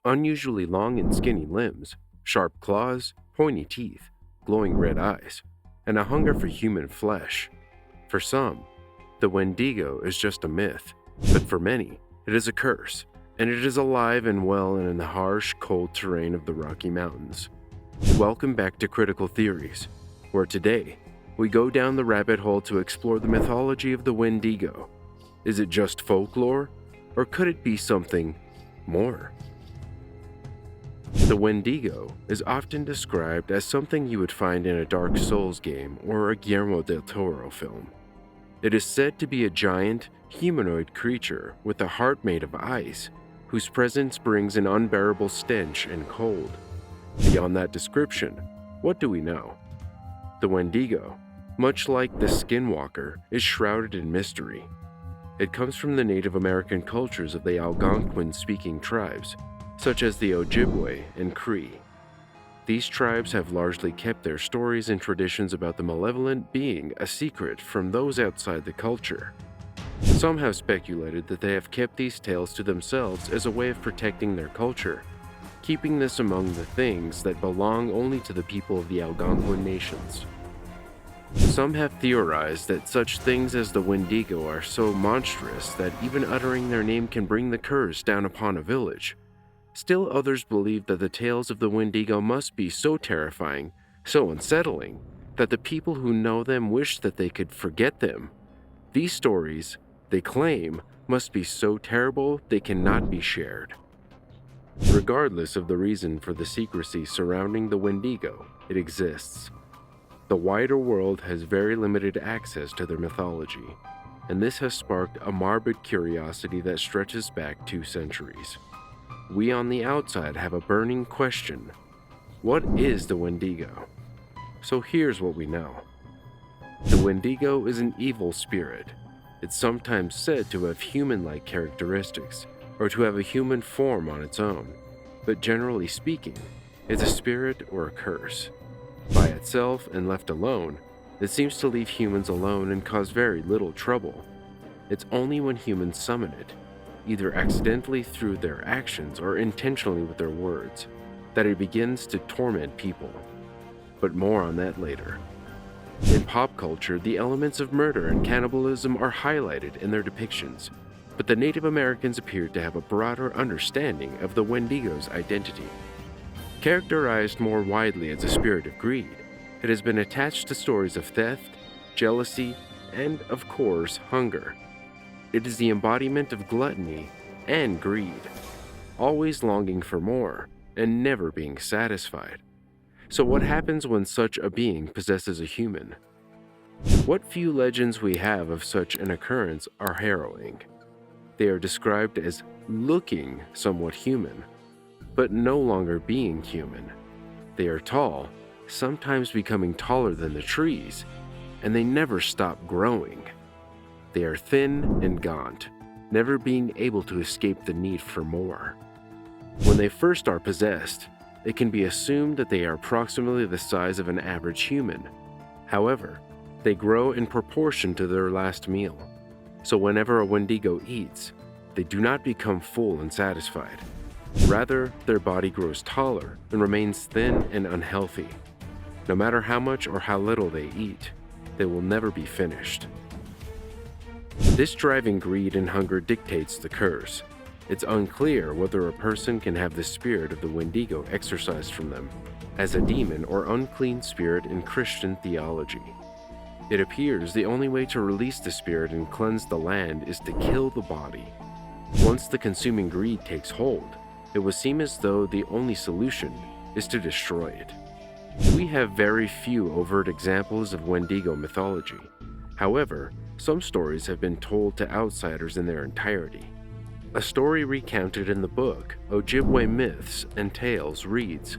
Unusually long and skinny limbs, sharp claws, pointy teeth, glowing red eyes, and a hunger for human flesh. For some, the Wendigo is just a myth, but for many, it is a curse, and it is alive and well in the harsh, cold terrain of the Rocky Mountains. Welcome back to Critical Theories, where today, we go down the rabbit hole to explore the mythology of the Wendigo. Is it just folklore, or could it be something more? The Wendigo is often described as something you would find in a Dark Souls game or a Guillermo del Toro film. It is said to be a giant, humanoid creature with a heart made of ice, whose presence brings an unbearable stench and cold. Beyond that description, what do we know? The Wendigo, much like the Skinwalker, is shrouded in mystery. It comes from the Native American cultures of the Algonquin-speaking tribes, such as the Ojibwe and Cree. These tribes have largely kept their stories and traditions about the malevolent being a secret from those outside the culture. Some have speculated that they have kept these tales to themselves as a way of protecting their culture, keeping this among the things that belong only to the people of the Algonquin nations. Some have theorized that such things as the Wendigo are so monstrous that even uttering their name can bring the curse down upon a village. Still others believe that the tales of the Wendigo must be so terrifying, so unsettling, that the people who know them wish that they could forget them. These stories, they claim, must be so terrible they cannot be shared. Regardless of the reason for the secrecy surrounding the Wendigo, it exists. The wider world has very limited access to their mythology, and this has sparked a morbid curiosity that stretches back 2 centuries. We on the outside have a burning question. What is the Wendigo? So here's what we know. The Wendigo is an evil spirit. It's sometimes said to have human-like characteristics, or to have a human form on its own, but generally speaking, it's a spirit or a curse. By itself and left alone, it seems to leave humans alone and cause very little trouble. It's only when humans summon it, either accidentally through their actions or intentionally with their words, that it begins to torment people. But more on that later. In pop culture, the elements of murder and cannibalism are highlighted in their depictions, but the Native Americans appeared to have a broader understanding of the Wendigo's identity. Characterized more widely as a spirit of greed, it has been attached to stories of theft, jealousy, and, of course, hunger. It is the embodiment of gluttony and greed, always longing for more and never being satisfied. So what happens when such a being possesses a human? What few legends we have of such an occurrence are harrowing. They are described as looking somewhat human, but no longer being human. They are tall, sometimes becoming taller than the trees, and they never stop growing. They are thin and gaunt, never being able to escape the need for more. When they first are possessed, it can be assumed that they are approximately the size of an average human. However, they grow in proportion to their last meal, so whenever a Wendigo eats, they do not become full and satisfied. Rather, their body grows taller and remains thin and unhealthy. No matter how much or how little they eat, they will never be finished. This driving greed and hunger dictates the curse. It's unclear whether a person can have the spirit of the Wendigo exorcised from them, as a demon or unclean spirit in Christian theology. It appears the only way to release the spirit and cleanse the land is to kill the body. Once the consuming greed takes hold, it would seem as though the only solution is to destroy it. We have very few overt examples of Wendigo mythology. However, some stories have been told to outsiders in their entirety. A story recounted in the book Ojibwe Myths and Tales reads,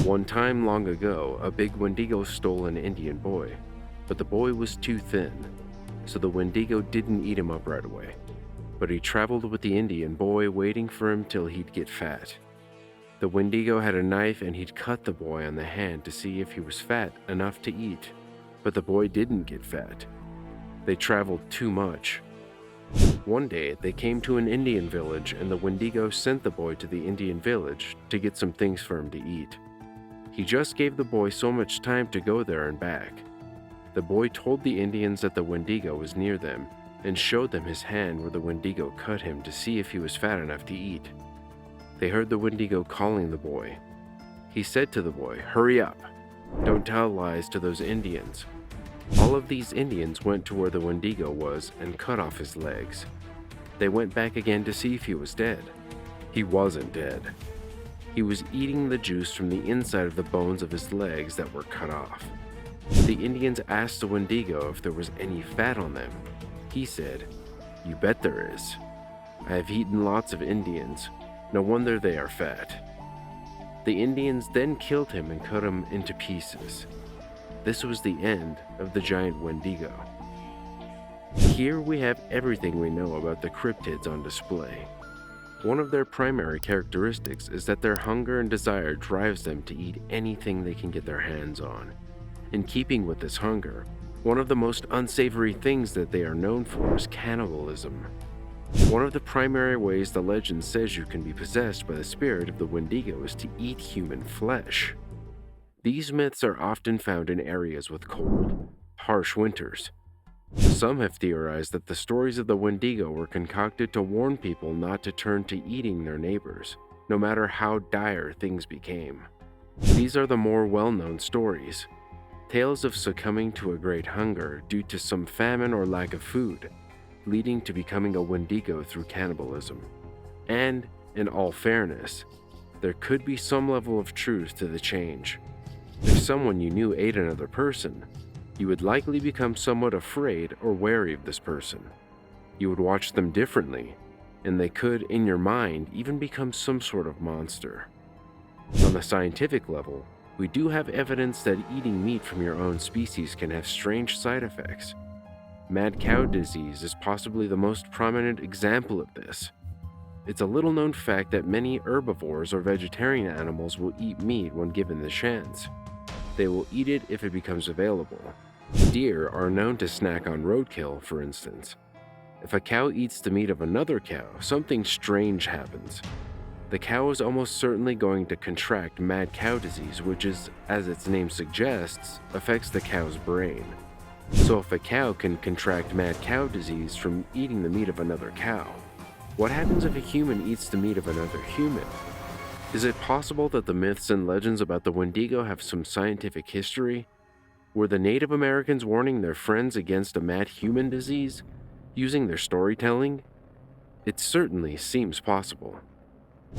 "One time long ago, a big Wendigo stole an Indian boy, but the boy was too thin, so the Wendigo didn't eat him up right away. But he traveled with the Indian boy, waiting for him till he'd get fat. The Wendigo had a knife and he'd cut the boy on the hand to see if he was fat enough to eat, but the boy didn't get fat. They traveled too much. One day, they came to an Indian village and the Wendigo sent the boy to the Indian village to get some things for him to eat. He just gave the boy so much time to go there and back. The boy told the Indians that the Wendigo was near them and showed them his hand where the Wendigo cut him to see if he was fat enough to eat. They heard the Wendigo calling the boy. He said to the boy, "Hurry up! Don't tell lies to those Indians." All of these Indians went to where the Wendigo was and cut off his legs. They went back again to see if he was dead. He wasn't dead. He was eating the juice from the inside of the bones of his legs that were cut off. The Indians asked the Wendigo if there was any fat on them. He said, "You bet there is. I have eaten lots of Indians. No wonder they are fat." The Indians then killed him and cut him into pieces. This was the end of the giant Wendigo. Here we have everything we know about the cryptids on display. One of their primary characteristics is that their hunger and desire drives them to eat anything they can get their hands on. In keeping with this hunger, one of the most unsavory things that they are known for is cannibalism. One of the primary ways the legend says you can be possessed by the spirit of the Wendigo is to eat human flesh. These myths are often found in areas with cold, harsh winters. Some have theorized that the stories of the Wendigo were concocted to warn people not to turn to eating their neighbors, no matter how dire things became. These are the more well-known stories. Tales of succumbing to a great hunger due to some famine or lack of food, leading to becoming a Wendigo through cannibalism. And, in all fairness, there could be some level of truth to the change. If someone you knew ate another person, you would likely become somewhat afraid or wary of this person. You would watch them differently, and they could, in your mind, even become some sort of monster. On the scientific level, we do have evidence that eating meat from your own species can have strange side effects. Mad cow disease is possibly the most prominent example of this. It's a little-known fact that many herbivores or vegetarian animals will eat meat when given the chance. They will eat it if it becomes available. Deer are known to snack on roadkill, for instance. If a cow eats the meat of another cow, something strange happens. The cow is almost certainly going to contract mad cow disease, which is, as its name suggests, affects the cow's brain. So if a cow can contract mad cow disease from eating the meat of another cow, what happens if a human eats the meat of another human? Is it possible that the myths and legends about the Wendigo have some scientific history? Were the Native Americans warning their friends against a mad human disease, using their storytelling? It certainly seems possible.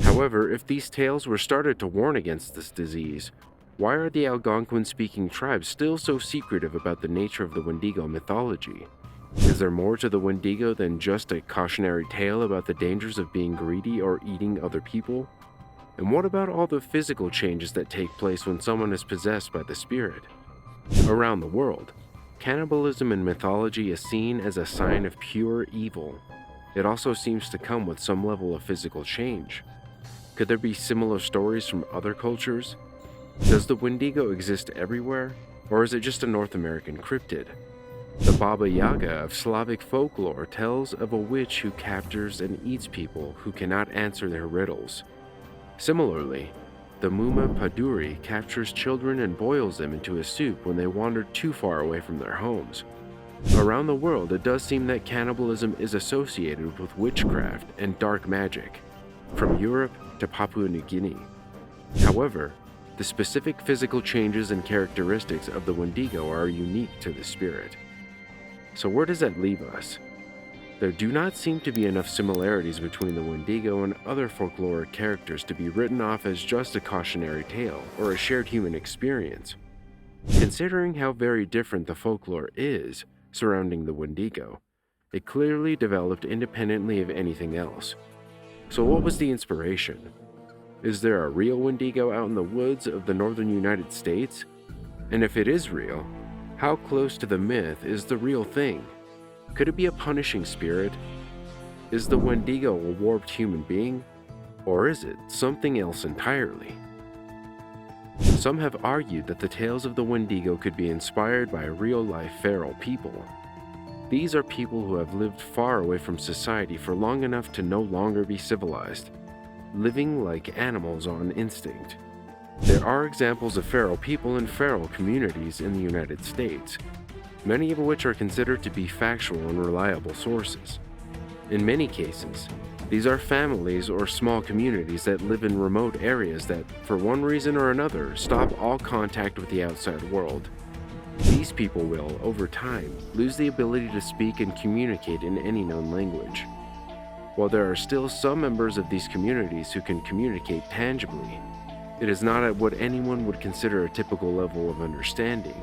However, if these tales were started to warn against this disease, why are the Algonquin-speaking tribes still so secretive about the nature of the Wendigo mythology? Is there more to the Wendigo than just a cautionary tale about the dangers of being greedy or eating other people? And what about all the physical changes that take place when someone is possessed by the spirit? Around the world, cannibalism in mythology is seen as a sign of pure evil. It also seems to come with some level of physical change. Could there be similar stories from other cultures? Does the Wendigo exist everywhere, or is it just a North American cryptid? The Baba Yaga of Slavic folklore tells of a witch who captures and eats people who cannot answer their riddles. Similarly, the Muma Paduri captures children and boils them into a soup when they wander too far away from their homes. Around the world, it does seem that cannibalism is associated with witchcraft and dark magic, from Europe to Papua New Guinea. However, the specific physical changes and characteristics of the Wendigo are unique to the spirit. So where does that leave us? There do not seem to be enough similarities between the Wendigo and other folkloric characters to be written off as just a cautionary tale or a shared human experience. Considering how very different the folklore is surrounding the Wendigo, it clearly developed independently of anything else. So what was the inspiration? Is there a real Wendigo out in the woods of the northern United States? And if it is real, how close to the myth is the real thing? Could it be a punishing spirit? Is the Wendigo a warped human being? Or is it something else entirely? Some have argued that the tales of the Wendigo could be inspired by real-life feral people. These are people who have lived far away from society for long enough to no longer be civilized, living like animals on instinct. There are examples of feral people in feral communities in the United States, many of which are considered to be factual and reliable sources. In many cases, these are families or small communities that live in remote areas that, for one reason or another, stop all contact with the outside world. These people will, over time, lose the ability to speak and communicate in any known language. While there are still some members of these communities who can communicate tangibly, it is not at what anyone would consider a typical level of understanding.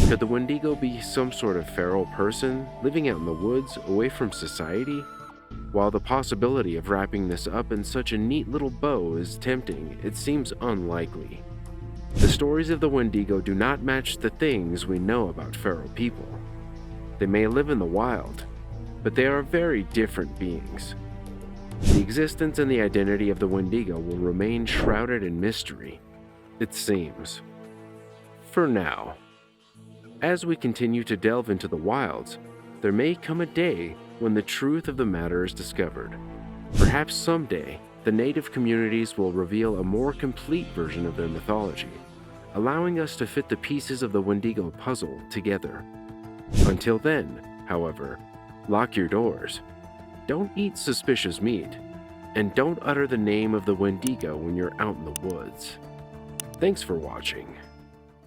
Could the Wendigo be some sort of feral person living out in the woods away from society? While the possibility of wrapping this up in such a neat little bow is tempting, it seems unlikely. The stories of the Wendigo do not match the things we know about feral people. They may live in the wild, but they are very different beings. The existence and the identity of the Wendigo will remain shrouded in mystery, it seems. For now. As we continue to delve into the wilds, there may come a day when the truth of the matter is discovered. Perhaps someday, the native communities will reveal a more complete version of their mythology, allowing us to fit the pieces of the Wendigo puzzle together. Until then, however, lock your doors, don't eat suspicious meat, and don't utter the name of the Wendigo when you're out in the woods. Thanks for watching.